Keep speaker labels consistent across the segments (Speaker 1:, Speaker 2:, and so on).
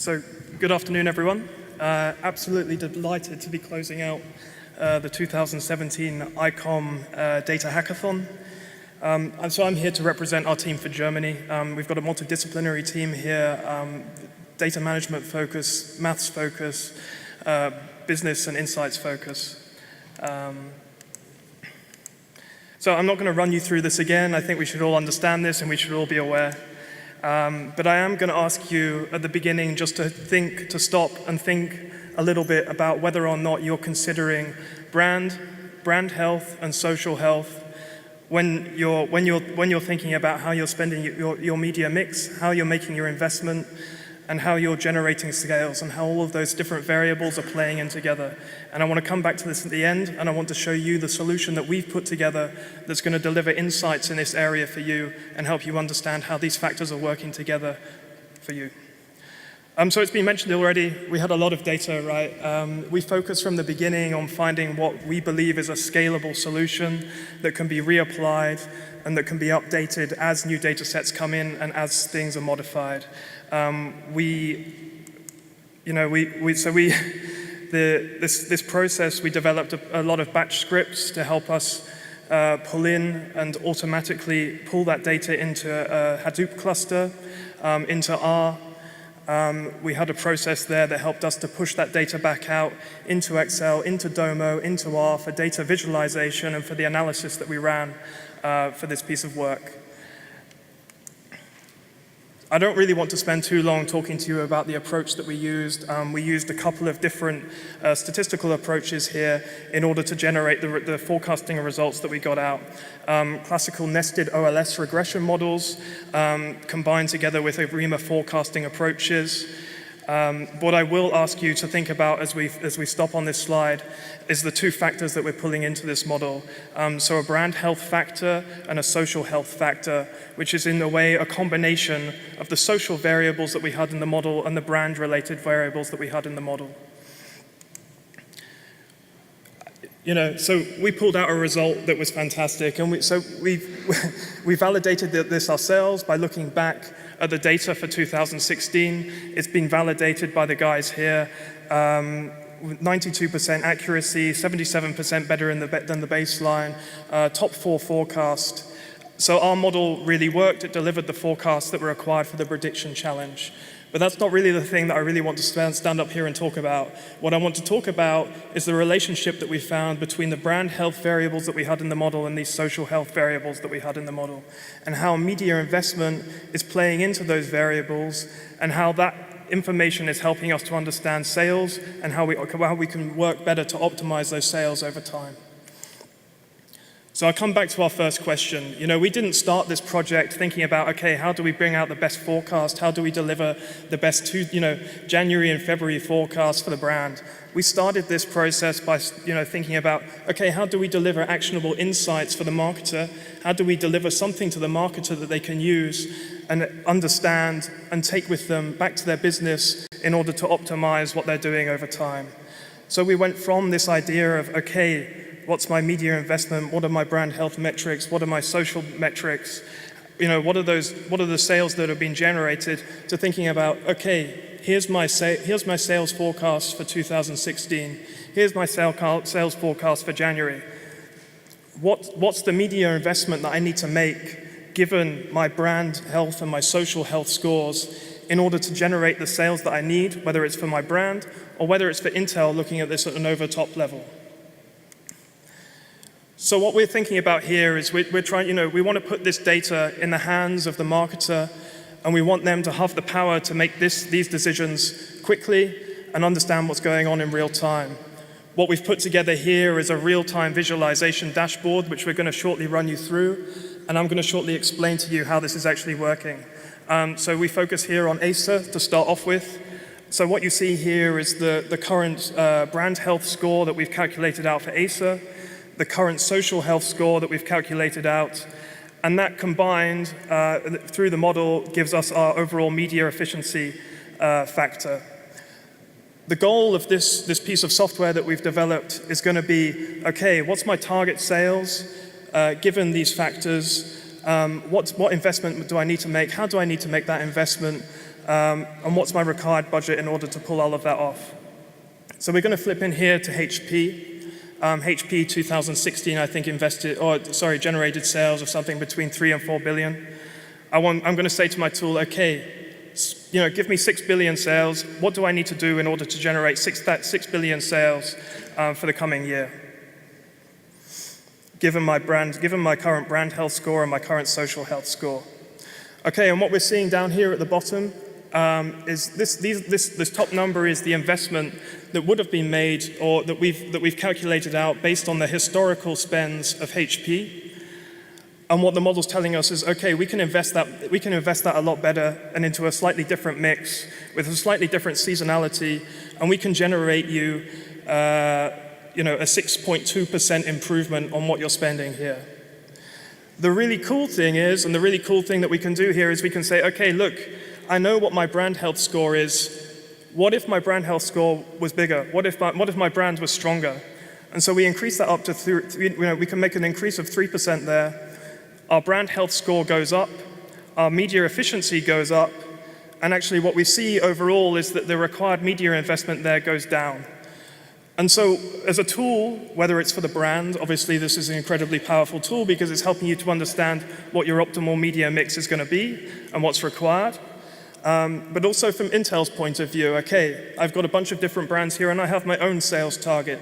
Speaker 1: So, good afternoon, everyone. Absolutely delighted to be closing out the 2017 I-COM Data Hackathon. And so I'm here to represent our team for Germany. We've got a multidisciplinary team here, data management focus, maths focus, business and insights focus. So I'm not going to run you through this again. I think we should all understand this and we should all be aware. But I am going to ask you at the beginning just to stop and think a little bit about whether or not you're considering brand health and social health when you're thinking about how you're spending your media mix, how you're making your investment, and how you're generating scales, and how all of those different variables are playing in together. And I want to come back to this at the end, and I want to show you the solution that we've put together that's going to deliver insights in this area for you and help you understand how these factors are working together for you. So it's been mentioned already, we had a lot of data, right? We focused from the beginning on finding what we believe is a scalable solution that can be reapplied and that can be updated as new data sets come in and as things are modified. This process, we developed a lot of batch scripts to help us pull in and automatically pull that data into a Hadoop cluster, into R. We had a process there that helped us to push that data back out into Excel, into Domo, into R for data visualization and for the analysis that we ran for this piece of work. I don't really want to spend too long talking to you about the approach that we used. We used a couple of different statistical approaches here in order to generate the forecasting results that we got out. Classical nested OLS regression models combined together with ARIMA forecasting approaches. What I will ask you to think about as we stop on this slide is the two factors that we're pulling into this model. So a brand health factor and a social health factor, which is in a way a combination of the social variables that we had in the model and the brand related variables that we had in the model. So we pulled out a result that was fantastic, and we validated this ourselves by looking back at the data for 2016. It's been validated by the guys here. 92% accuracy, 77% better than the baseline, top 4 forecast. So our model really worked. It delivered the forecasts that were required for the prediction challenge. But that's not really the thing that I really want to stand up here and talk about. What I want to talk about is the relationship that we found between the brand health variables that we had in the model and these social health variables that we had in the model, and how media investment is playing into those variables, and how that information is helping us to understand sales and how we can work better to optimize those sales over time. So I come back to our first question. We didn't start this project thinking about, okay, how do we bring out the best forecast? How do we deliver the best January and February forecast for the brand? We started this process by thinking about, okay, how do we deliver actionable insights for the marketer? How do we deliver something to the marketer that they can use and understand and take with them back to their business in order to optimize what they're doing over time? So we went from this idea of, okay, what's my media investment? What are my brand health metrics? What are my social metrics? What are the sales that have been generated? To thinking about, okay, here's my sales forecast for 2016. Here's my sales forecast for January. What's the media investment that I need to make given my brand health and my social health scores in order to generate the sales that I need, whether it's for my brand or whether it's for Intel looking at this at an over-top level? So what we're thinking about here is we're trying, we want to put this data in the hands of the marketer, and we want them to have the power to make these decisions quickly and understand what's going on in real time. What we've put together here is a real-time visualization dashboard, which we're going to shortly run you through, and I'm going to shortly explain to you how this is actually working. So we focus here on ASA to start off with. So what you see here is the current brand health score that we've calculated out for ASA, the current social health score that we've calculated out, and that combined through the model gives us our overall media efficiency factor. The goal of this piece of software that we've developed is going to be, okay, what's my target sales given these factors? What investment do I need to make? How do I need to make that investment? and what's my required budget in order to pull all of that off. So we're going to flip in here to HP. HP 2016, I think, generated sales of something between 3 and 4 billion. I'm going to say to my tool, okay, give me 6 billion sales. What do I need to do in order to generate 6 billion sales for the coming year? Given my current brand health score and my current social health score. Okay, and what we're seeing down here at the bottom is this top number is the investment that would have been made or that we've calculated out based on the historical spends of HP. And what the model's telling us is, okay, we can invest that a lot better and into a slightly different mix with a slightly different seasonality, and we can generate you, a 6.2% improvement on what you're spending here. The really cool thing is, and the really cool thing that we can do here is we can say, okay, look, I know what my brand health score is. What if my brand health score was bigger? What if my brand was stronger? And so we increase that up to, we can make an increase of 3% there. Our brand health score goes up, our media efficiency goes up, and actually what we see overall is that the required media investment there goes down. And so as a tool, whether it's for the brand, obviously this is an incredibly powerful tool because it's helping you to understand what your optimal media mix is going to be and what's required. But also from Intel's point of view, okay, I've got a bunch of different brands here and I have my own sales target.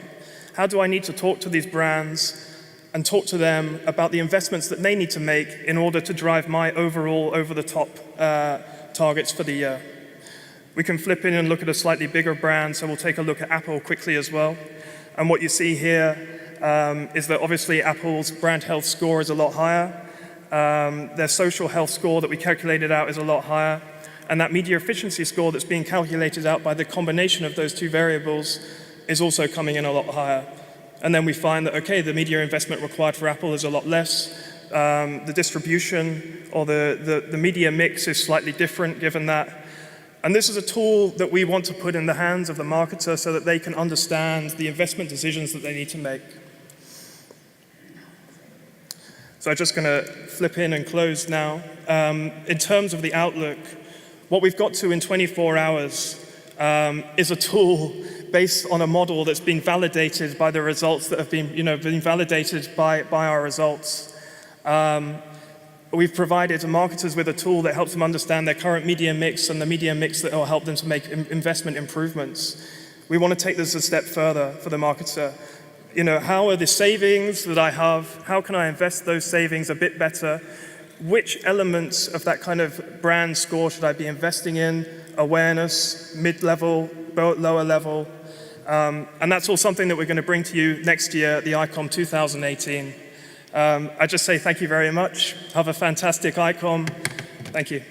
Speaker 1: How do I need to talk to these brands and talk to them about the investments that they need to make in order to drive my overall over-the-top targets for the year? We can flip in and look at a slightly bigger brand, so we'll take a look at Apple quickly as well. And what you see here is that obviously Apple's brand health score is a lot higher. Their social health score that we calculated out is a lot higher. And that media efficiency score that's being calculated out by the combination of those two variables is also coming in a lot higher. And then we find that, okay, the media investment required for Apple is a lot less. The distribution or the media mix is slightly different given that. And this is a tool that we want to put in the hands of the marketer so that they can understand the investment decisions that they need to make. So I'm just going to flip in and close now. In terms of the outlook, what we've got to in 24 hours is a tool based on a model that's been validated by the results that have been validated by our results. We've provided marketers with a tool that helps them understand their current media mix and the media mix that will help them to make investment improvements. We want to take this a step further for the marketer. How are the savings that I have? How can I invest those savings a bit better? Which elements of that kind of brand score should I be investing in? Awareness, mid-level, lower level. And that's all something that we're going to bring to you next year at the I-COM 2018. I just say thank you very much. Have a fantastic I-COM. Thank you.